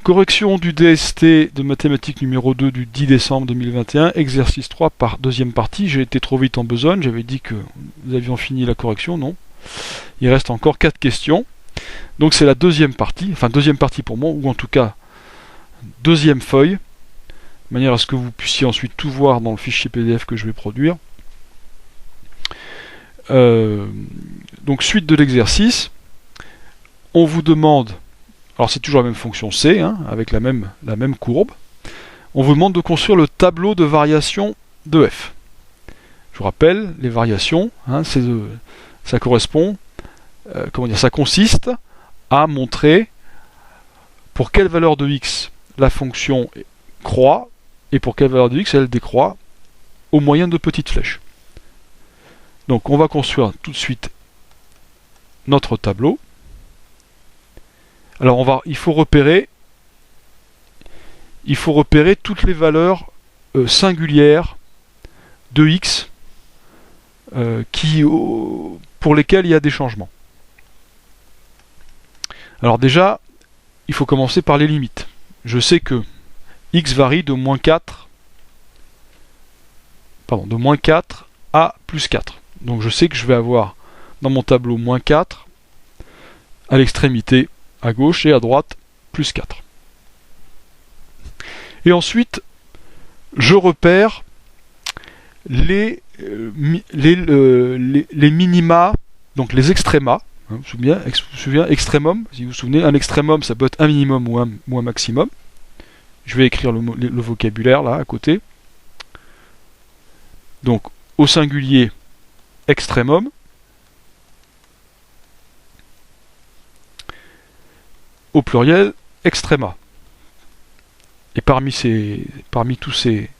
Correction du DST de mathématiques numéro 2 du 10 décembre 2021, exercice 3 par deuxième partie. J'ai été trop vite en besogne, j'avais dit que nous avions fini la correction, non. Il reste encore 4 questions. Donc c'est la deuxième partie, enfin deuxième partie pour moi, ou en tout cas deuxième feuille, de manière à ce que vous puissiez ensuite tout voir dans le fichier PDF que je vais produire. Donc suite de l'exercice, on vous demande, alors c'est toujours la même fonction C, hein, avec la même courbe, on vous demande de construire le tableau de variation de f. Je vous rappelle, les variations, hein, ça correspond, ça consiste à montrer pour quelle valeur de x la fonction croît et pour quelle valeur de x elle décroît au moyen de petites flèches. Donc on va construire tout de suite notre tableau. Alors il faut repérer toutes les valeurs singulières de x pour lesquelles il y a des changements. Alors déjà, il faut commencer par les limites. Je sais que x varie de moins 4 à plus 4. Donc je sais que je vais avoir dans mon tableau moins 4 à l'extrémité à gauche et à droite plus 4. Et ensuite, je repère les minima, donc les extrémas. Hein, vous vous souvenez, extrémum, si vous vous souvenez, un extrémum ça peut être un minimum ou un maximum. Je vais écrire le vocabulaire là à côté. Donc au singulier extrémum, au pluriel extréma. Et parmi tous ces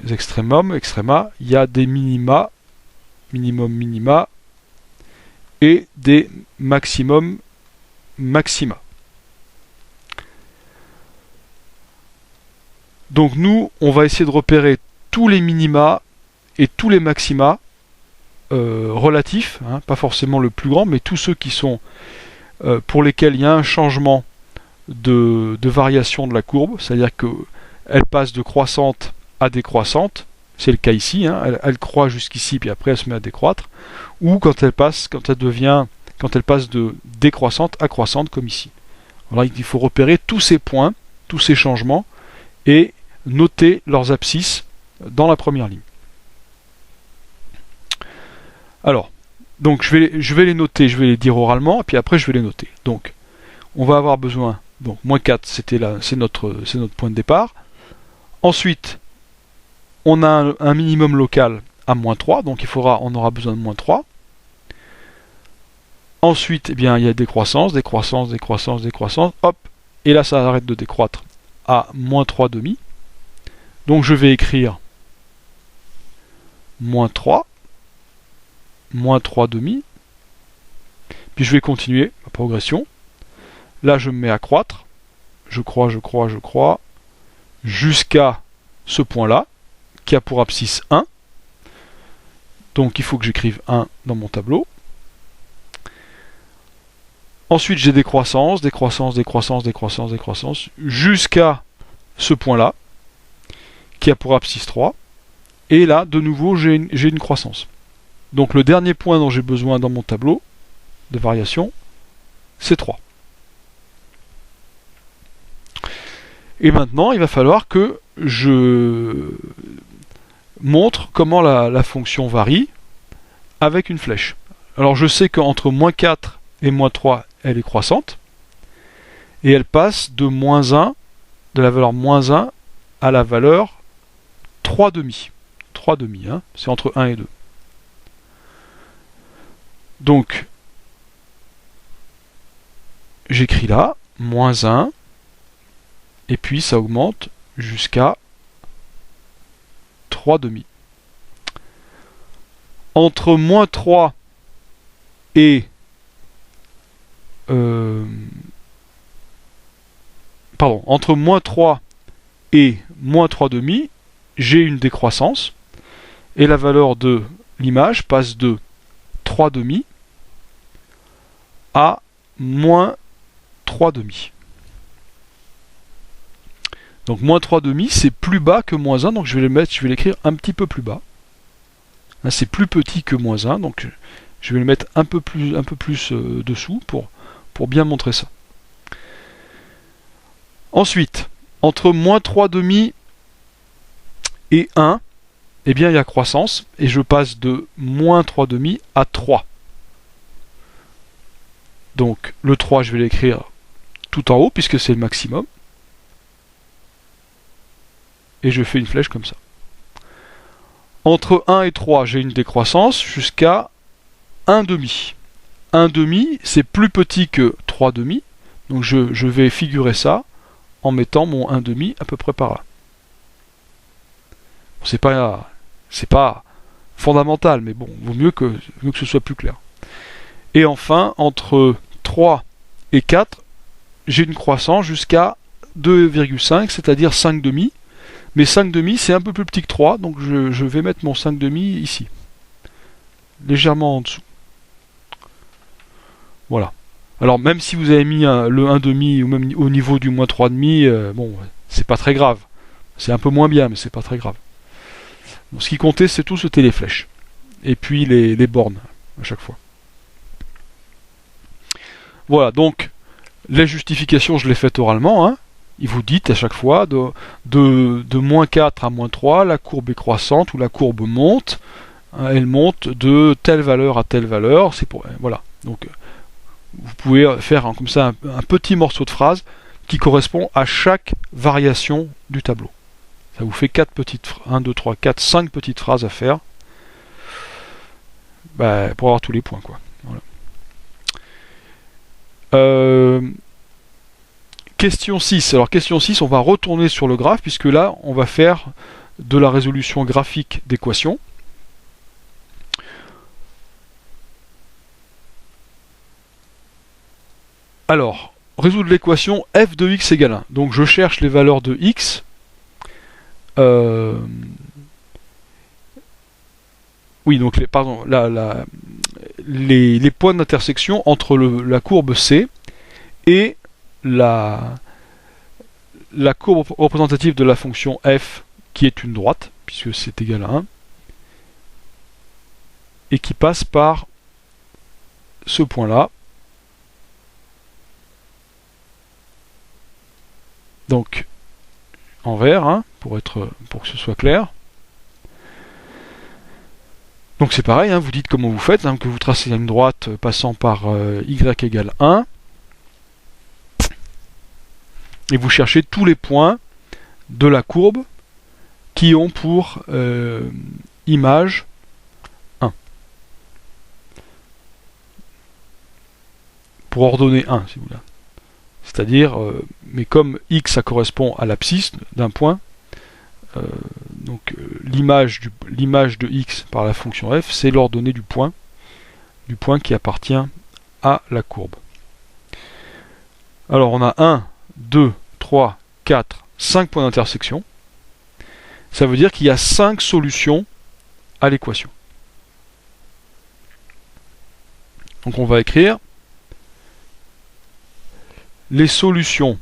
extrémums, extréma, il y a des minima, minima, et des maximum, maxima. Donc nous, on va essayer de repérer tous les minima et tous les maxima relatifs, hein, pas forcément le plus grand, mais tous ceux qui sont pour lesquels il y a un changement de variation de la courbe, c'est-à-dire qu'elle passe de croissante à décroissante, c'est le cas ici, hein, elle croît jusqu'ici puis après elle se met à décroître, ou quand elle passe de décroissante à croissante comme ici. Alors il faut repérer tous ces points, tous ces changements et noter leurs abscisses dans la première ligne. Alors, donc je vais les noter, je vais les dire oralement, et puis après je vais les noter. Donc, on va avoir besoin, donc moins 4, c'est notre point de départ. Ensuite, on a un minimum local à moins 3, donc on aura besoin de moins 3. Ensuite, eh bien, il y a décroissance, hop, et là ça arrête de décroître à moins 3 demi. Donc je vais écrire moins 3 demi, puis je vais continuer ma progression. Là je me mets à croître, je crois, jusqu'à ce point-là, qui a pour abscisse 1. Donc il faut que j'écrive 1 dans mon tableau. Ensuite j'ai décroissance, jusqu'à ce point-là, qui a pour abscisse 3. Et là, de nouveau, j'ai une croissance. Donc le dernier point dont j'ai besoin dans mon tableau de variation, c'est 3. Et maintenant, il va falloir que je montre comment la fonction varie avec une flèche. Alors je sais qu'entre moins 4 et moins 3, elle est croissante. Et elle passe de la valeur moins 1 à la valeur 3 demi. 3 demi, hein, c'est entre 1 et 2. Donc, j'écris là, moins 1, et puis ça augmente jusqu'à 3 demi. Entre moins 3 et entre moins 3 et moins 3 demi, j'ai une décroissance, et la valeur de l'image passe de 3 demi à moins 3 demi. Donc moins 3,5 c'est plus bas que moins 1, donc je vais l'écrire un petit peu plus bas. Là c'est plus petit que moins 1, donc je vais le mettre un peu plus dessous pour bien montrer ça. Ensuite, entre moins 3,5 et 1, eh bien il y a croissance, et je passe de moins 3,5 à 3. Donc le 3, je vais l'écrire tout en haut, puisque c'est le maximum. Et je fais une flèche comme ça. Entre 1 et 3, j'ai une décroissance jusqu'à 1,5. 1,5, c'est plus petit que 3,5. Donc je vais figurer ça en mettant mon 1,5 à peu près par là. C'est pas fondamental, mais bon, vaut mieux que ce soit plus clair. Et enfin, entre 3 et 4, j'ai une croissance jusqu'à 2,5, c'est-à dire 5,5. Mais 5,5 c'est un peu plus petit que 3, donc je vais mettre mon 5,5 ici. Légèrement en dessous. Voilà. Alors même si vous avez mis le 1,5 ou même au niveau du moins 3,5, bon, c'est pas très grave. C'est un peu moins bien, mais c'est pas très grave. Donc, ce qui comptait, c'est tout, c'était les flèches. Et puis les bornes, à chaque fois. Voilà, donc les justifications, je les fais oralement, hein. Il vous dit à chaque fois de moins 4 à moins 3, la courbe est croissante ou la courbe monte. Elle monte de telle valeur à telle valeur. C'est pour voilà. Donc vous pouvez faire comme ça un petit morceau de phrase qui correspond à chaque variation du tableau. Ça vous fait 4 petites 1, 2, 3, 4, 5 petites phrases à faire pour avoir tous les points, quoi. Voilà. Question 6. Alors question 6, on va retourner sur le graphe puisque là, on va faire de la résolution graphique d'équations. Alors, résoudre l'équation f de x égale 1. Donc je cherche les valeurs de x. Oui, donc les points d'intersection entre la courbe C et la courbe représentative de la fonction f qui est une droite, puisque c'est égal à 1, et qui passe par ce point-là. Donc, en vert, hein, pour que ce soit clair. Donc c'est pareil, hein, vous dites comment vous faites, hein, que vous tracez une droite passant par y égale 1, et vous cherchez tous les points de la courbe qui ont pour image 1. Pour ordonner 1, si vous voulez. C'est-à-dire, mais comme x ça correspond à l'abscisse d'un point, donc l'image de x par la fonction f, c'est l'ordonnée du point qui appartient à la courbe. Alors on a 1, 2, 3, 4, 5 points d'intersection. Ça veut dire qu'il y a 5 solutions à l'équation. Donc on va écrire les solutions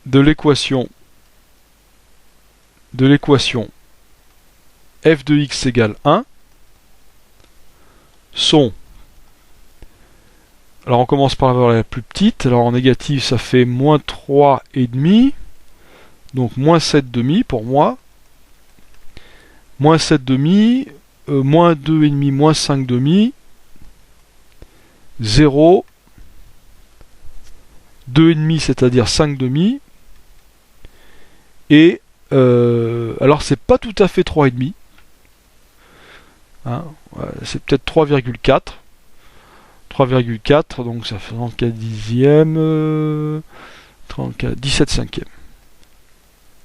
de l'équation f de x égale 1 sont, alors on commence par la valeur la plus petite, alors en négatif ça fait moins 3,5, donc moins 7,5 pour moi, moins 7,5, moins 2,5, moins 5,5, 0, 2,5 c'est-à-dire 5,5, et alors c'est pas tout à fait 3,5, hein, c'est peut-être 3,4, donc ça fait 34 dixièmes, 17 cinquièmes.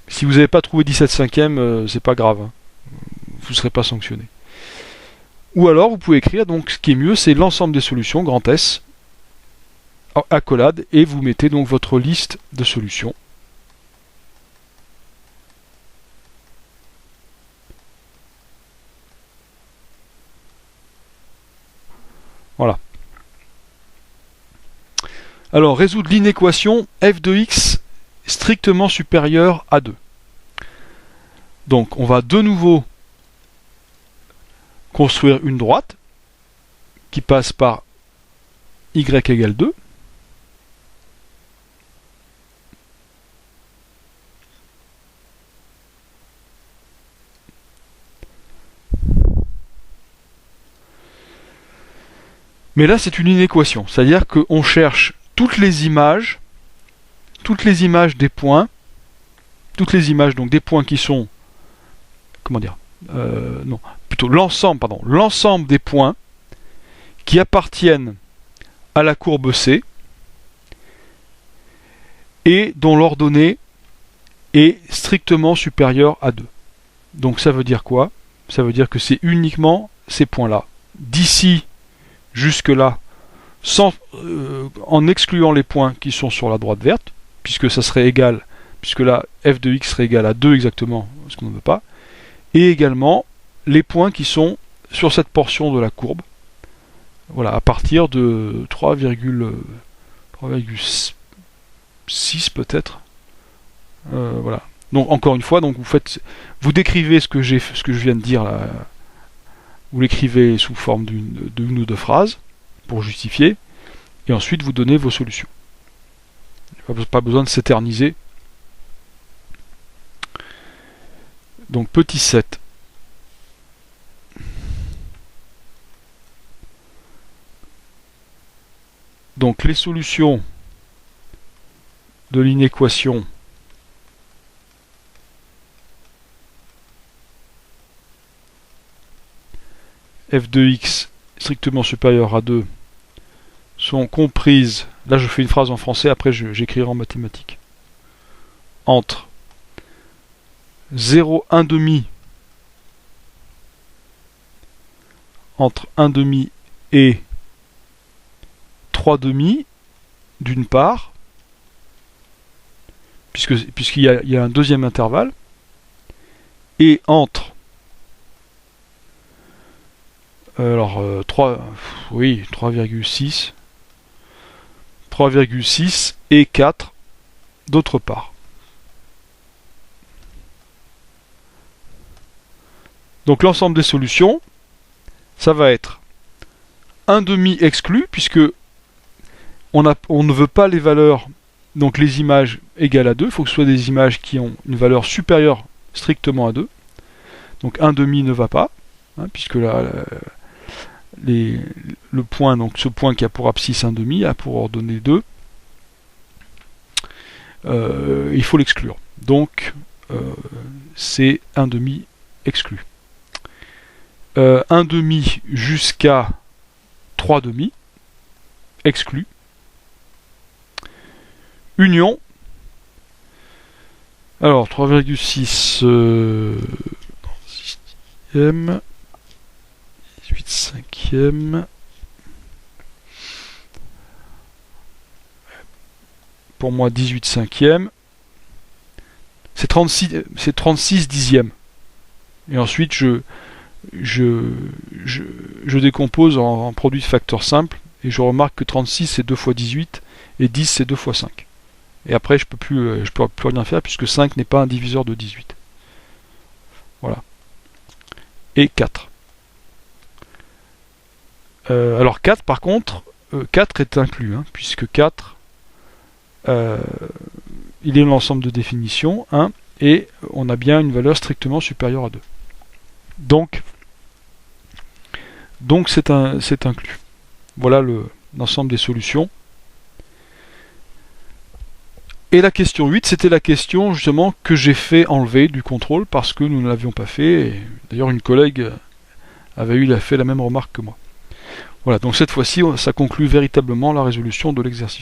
Si vous n'avez pas trouvé 17 cinquièmes, c'est pas grave, hein, vous ne serez pas sanctionné. Ou alors vous pouvez écrire, donc ce qui est mieux, c'est l'ensemble des solutions, grand S, accolade, et vous mettez donc votre liste de solutions. Voilà. Alors, résoudre l'inéquation f de x strictement supérieur à 2. Donc, on va de nouveau construire une droite qui passe par y égale 2. Mais là, c'est une inéquation, c'est-à-dire qu'on cherche toutes les images des points, toutes les images donc des points qui sont, comment dire, non, plutôt l'ensemble des points qui appartiennent à la courbe C et dont l'ordonnée est strictement supérieure à 2. Donc ça veut dire quoi? Ça veut dire que c'est uniquement ces points-là. D'ici jusque-là, en excluant les points qui sont sur la droite verte, puisque ça serait égal, puisque là, f de x serait égal à 2 exactement, ce qu'on ne veut pas, et également les points qui sont sur cette portion de la courbe, voilà, à partir de 3,6 peut-être. Voilà. Donc encore une fois, donc vous décrivez ce que je viens de dire là. Vous l'écrivez sous forme d'une ou deux phrases pour justifier, et ensuite vous donnez vos solutions. Pas besoin de s'éterniser. Donc petit 7. Donc les solutions de l'inéquation f de x strictement supérieur à 2 sont comprises, là je fais une phrase en français, après j'écrirai en mathématiques, entre 0, 1 demi, entre 1 demi et 3 demi, d'une part, puisqu'il y a un deuxième intervalle, et entre 3,6 et 4 d'autre part. Donc l'ensemble des solutions, ça va être 1 demi exclu, puisque on ne veut pas les valeurs, donc les images égales à 2, il faut que ce soit des images qui ont une valeur supérieure strictement à 2. Donc 1 demi ne va pas, hein, puisque là, le point, donc ce point qui a pour abscisse 1 demi, a pour ordonnée 2, il faut l'exclure. Donc c'est 1 demi exclu. 1 demi jusqu'à 3 demi exclu. Union. Alors 3,6 6e, 18 cinquième. Pour moi 18 cinquième. C'est 36 dixièmes. Et ensuite je décompose en produit de facteurs simples et je remarque que 36 c'est 2 fois 18 et 10 c'est 2 fois 5. Et après je peux plus rien faire puisque 5 n'est pas un diviseur de 18. Voilà. Et 4. Alors 4 par contre, 4 est inclus, hein, puisque 4 il est l'ensemble de définition 1 et on a bien une valeur strictement supérieure à 2. Donc c'est inclus. Voilà l'ensemble des solutions. Et la question 8, c'était la question justement que j'ai fait enlever du contrôle parce que nous ne l'avions pas fait. Et d'ailleurs une collègue avait fait la même remarque que moi. Voilà, donc cette fois-ci, ça conclut véritablement la résolution de l'exercice.